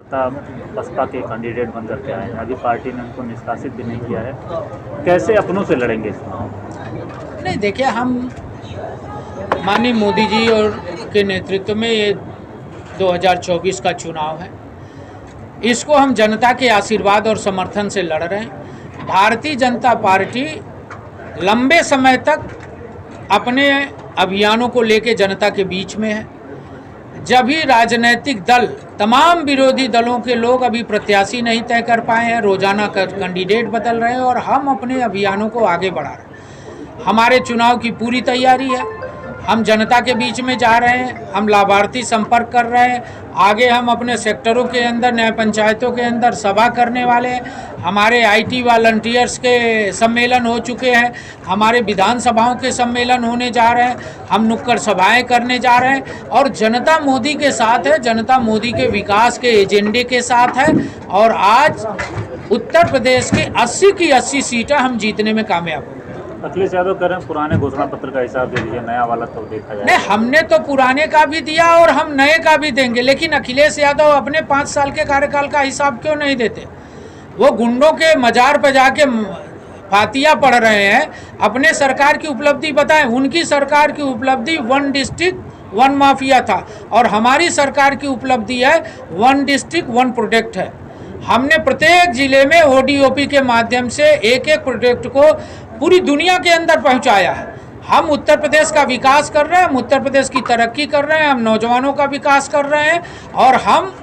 सत्ता बसपा के कैंडिडेट बन करके आए हैं, अभी पार्टी ने उनको निष्कासित भी नहीं किया है, कैसे अपनों से लड़ेंगे इस चुनाव? नहीं, देखिए, हम माननीय मोदी जी और के नेतृत्व में ये 2024 का चुनाव है, इसको हम जनता के आशीर्वाद और समर्थन से लड़ रहे हैं। भारतीय जनता पार्टी लंबे समय तक अपने अभियानों को लेकर जनता के बीच में है। जब भी राजनीतिक दल, तमाम विरोधी दलों के लोग अभी प्रत्याशी नहीं तय कर पाए हैं, रोजाना कैंडिडेट बदल रहे हैं और हम अपने अभियानों को आगे बढ़ा रहे हैं। हमारे चुनाव की पूरी तैयारी है, हम जनता के बीच में जा रहे हैं, हम लाभार्थी संपर्क कर रहे हैं, आगे हम अपने सेक्टरों के अंदर, न्याय पंचायतों के अंदर सभा करने वाले हैं। हमारे आईटी वॉलंटियर्स के सम्मेलन हो चुके हैं, हमारे विधानसभाओं के सम्मेलन होने जा रहे हैं, हम नुक्कड़ सभाएं करने जा रहे हैं और जनता मोदी के साथ है, जनता मोदी के विकास के एजेंडे के साथ है। और आज उत्तर प्रदेश के 80 की 80 सीटें हम जीतने में कामयाब होंगे। अखिलेश यादव कह रहे हैं पुराने घोषणा पत्र का हिसाब दे दीजिए, नया वाला तो देखा जाए। नहीं, हमने तो पुराने का भी दिया और हम नए का भी देंगे, लेकिन अखिलेश यादव अपने 5 साल के कार्यकाल का हिसाब क्यों नहीं देते? वो गुंडों के मजार पे जाके फातिया पढ़ रहे हैं। अपने सरकार की उपलब्धि बताएं। उनकी सरकार की उपलब्धि 1 डिस्ट्रिक्ट 1 माफिया था और हमारी सरकार की उपलब्धि है 1 डिस्ट्रिक्ट 1 प्रोडक्ट है। हमने प्रत्येक जिले में ODOP के माध्यम से एक एक प्रोडक्ट को पूरी दुनिया के अंदर पहुंचाया है। हम उत्तर प्रदेश का विकास कर रहे हैं, हम उत्तर प्रदेश की तरक्की कर रहे हैं, हम नौजवानों का विकास कर रहे हैं और हम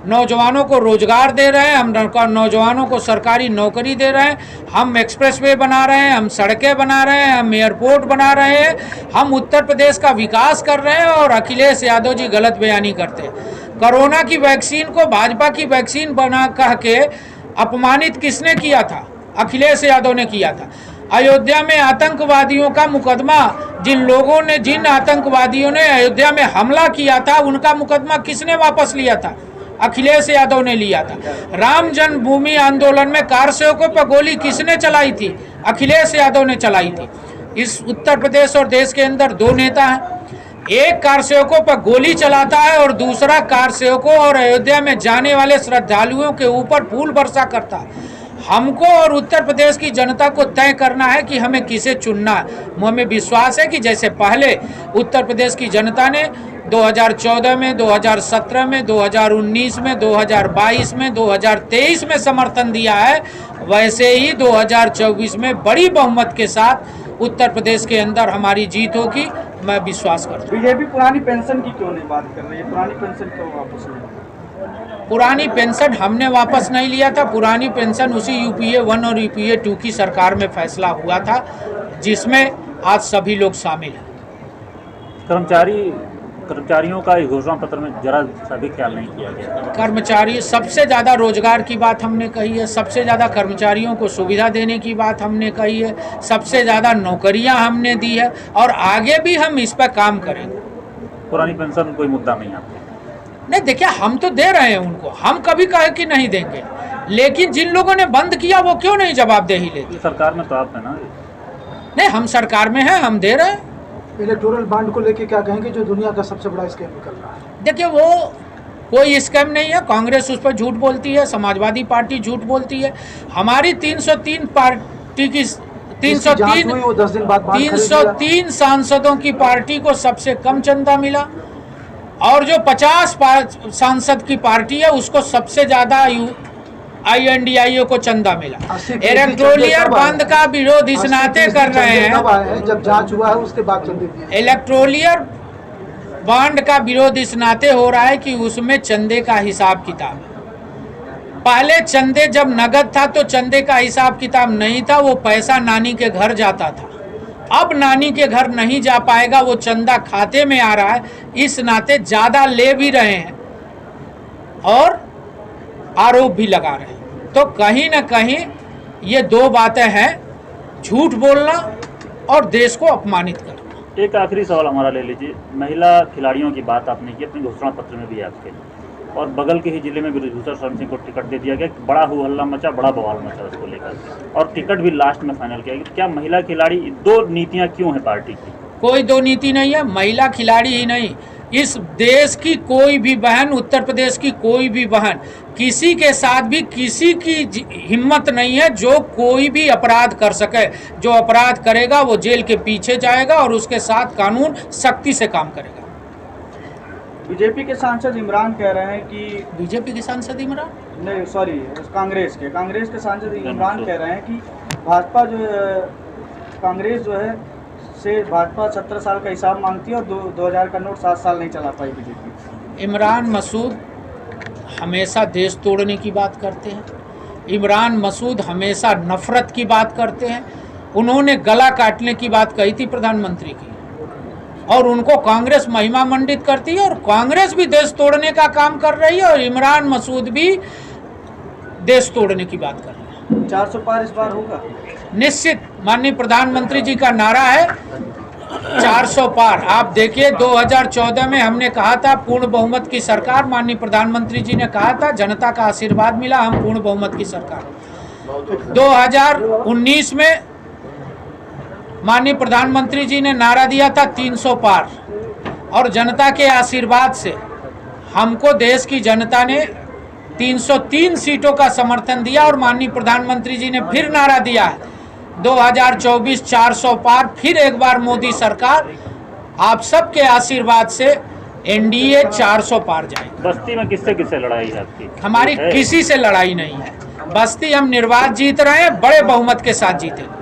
नौजवानों को रोजगार दे रहे हैं, हम नौजवानों को सरकारी नौकरी दे रहे हैं, हम एक्सप्रेसवे बना रहे हैं, हम सड़कें बना रहे हैं, हम एयरपोर्ट बना रहे हैं, हम उत्तर प्रदेश का विकास कर रहे हैं। और अखिलेश यादव जी गलत बयानी करते हैं। कोरोना की वैक्सीन को भाजपा की वैक्सीन बना कह के अपमानित किसने किया था? अखिलेश यादव ने किया था। अयोध्या में आतंकवादियों का मुकदमा, जिन आतंकवादियों ने अयोध्या में हमला किया था, उनका मुकदमा किसने वापस लिया था? अखिलेश यादव ने लिया था। राम जन्मभूमि आंदोलन में कार सेवकों पर गोली किसने चलाई थी? अखिलेश यादव ने चलाई थी। इस उत्तर प्रदेश और देश के अंदर 2 नेता हैं, एक कार सेवकों पर गोली चलाता है और दूसरा कार सेवकों और अयोध्या में जाने वाले श्रद्धालुओं के ऊपर फूल वर्षा करता है। हमको और उत्तर प्रदेश की जनता को तय करना है कि हमें किसे चुनना है। हमें विश्वास है कि जैसे पहले उत्तर प्रदेश की जनता ने 2014 में, 2017 में, 2019 में, 2022 में, 2023 में समर्थन दिया है, वैसे ही 2024 में बड़ी बहुमत के साथ उत्तर प्रदेश के अंदर हमारी जीत होगी, मैं विश्वास करता हूँ। बीजेपी पुरानी पेंशन की क्यों नहीं बात कर रही है? पुरानी पेंशन क्यों वापस नहीं? पुरानी पेंशन हमने वापस नहीं लिया था। पुरानी पेंशन उसी UPA 1 और UPA 2 की सरकार में फैसला हुआ था, जिसमें आज सभी लोग शामिल हैं। कर्मचारियों का घोषणा पत्र में जरा सा भी ख्याल नहीं किया गया। कर्मचारी, सबसे ज़्यादा रोजगार की बात हमने कही है, सबसे ज़्यादा कर्मचारियों को सुविधा देने की बात हमने कही है, सबसे ज़्यादा नौकरियां हमने दी है और आगे भी हम इस पर काम करेंगे। पुरानी पेंशन कोई मुद्दा नहीं आपका? नहीं, देखिए, हम तो दे रहे हैं उनको, हम कभी कहे कि नहीं देंगे, लेकिन जिन लोगों ने बंद किया वो क्यों नहीं जवाबदेही लेते? सरकार में तो आप है ना? नहीं, हम सरकार में हैं, हम दे रहे हैं। इलेक्टोरल बॉन्ड को लेके क्या कहेंगे, जो दुनिया का सबसे बड़ा स्कैम निकल रहा है? देखिए, वो कोई स्कैम नहीं है। कांग्रेस उस पर झूठ बोलती है, समाजवादी पार्टी झूठ बोलती है। हमारी 303 पार्टी की 303 सांसदों की पार्टी को सबसे कम चंदा मिला और जो 50 सांसद की पार्टी है उसको सबसे ज्यादा INDIA को चंदा मिला। इलेक्टोरल बॉन्ड का विरोध इस नाते कर रहे हैं, जब जांच हुआ है उसके बाद चंदे दिए। इलेक्टोरल बॉन्ड का विरोध इस नाते हो रहा है कि उसमें चंदे का हिसाब किताब है। पहले चंदे जब नगद था तो चंदे का हिसाब किताब नहीं था, वो पैसा नानी के घर जाता था। अब नानी के घर नहीं जा पाएगा, वो चंदा खाते में आ रहा है, इस नाते ज़्यादा ले भी रहे हैं और आरोप भी लगा रहे हैं। तो कहीं ना कहीं ये 2 बातें हैं, झूठ बोलना और देश को अपमानित करना। एक आखिरी सवाल हमारा ले लीजिए। महिला खिलाड़ियों की बात आपने की, अपने घोषणा पत्र में भी आपके, और बगल के ही जिले में ब्रजभूषण शरण सिंह को टिकट दे दिया गया। बड़ा हो हल्ला मचा, बड़ा बवाल मचा उसको लेकर, और टिकट भी लास्ट में फाइनल किया गया। क्या महिला खिलाड़ी, 2 नीतियां क्यों हैं पार्टी की? कोई 2 नीति नहीं है। महिला खिलाड़ी ही नहीं, इस देश की कोई भी बहन, उत्तर प्रदेश की कोई भी बहन, किसी के साथ भी किसी की हिम्मत नहीं है जो कोई भी अपराध कर सके। जो अपराध करेगा वो जेल के पीछे जाएगा और उसके साथ कानून सख्ती से काम करेगा। बीजेपी के सांसद इमरान कह रहे हैं कि बीजेपी के सांसद इमरान नहीं सॉरी कांग्रेस के सांसद इमरान कह रहे हैं कि भाजपा जो कांग्रेस जो है से भाजपा 17 साल का हिसाब मांगती है और 2000 का नोट 7 साल नहीं चला पाई बीजेपी। इमरान मसूद हमेशा देश तोड़ने की बात करते हैं। इमरान मसूद हमेशा नफरत की बात करते हैं। उन्होंने गला काटने की बात कही थी प्रधानमंत्री की, और उनको कांग्रेस महिमा मंडित करती है, और कांग्रेस भी देश तोड़ने का काम कर रही है और इमरान मसूद भी देश तोड़ने की बात कर रहे हैं। 400 पार इस बार होगा निश्चित। माननीय प्रधानमंत्री जी का नारा है 400 पार। आप देखिए 2014 में हमने कहा था पूर्ण बहुमत की सरकार, माननीय प्रधानमंत्री जी ने कहा था जनता का आशीर्वाद मिला, हम पूर्ण बहुमत की सरकार। 2019 में माननीय प्रधानमंत्री जी ने नारा दिया था 300 पार, और जनता के आशीर्वाद से हमको देश की जनता ने 303 सीटों का समर्थन दिया, और माननीय प्रधानमंत्री जी ने फिर नारा दिया है 2024 400 पार। फिर एक बार मोदी सरकार, आप सबके आशीर्वाद से एनडीए 400 पार जाएगी। बस्ती में किससे किससे लड़ाई है आपकी? हमारी किसी से लड़ाई नहीं है। बस्ती हम निर्वाचन जीत रहे हैं, बड़े बहुमत के साथ जीतेंगे।